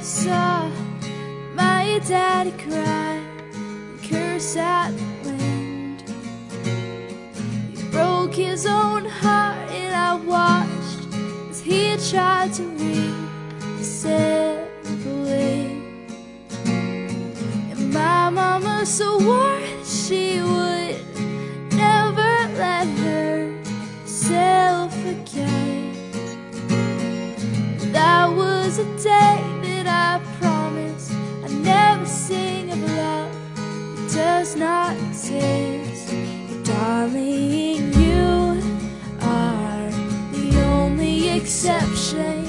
saw my daddy cry and curse at the wind. He broke his own heart and I watched as he tried to reassemble it. And my mama swore that she would never let herself forget. That was a day that I promised I'd never sing of love that does not exist. Darling, you are the only exception.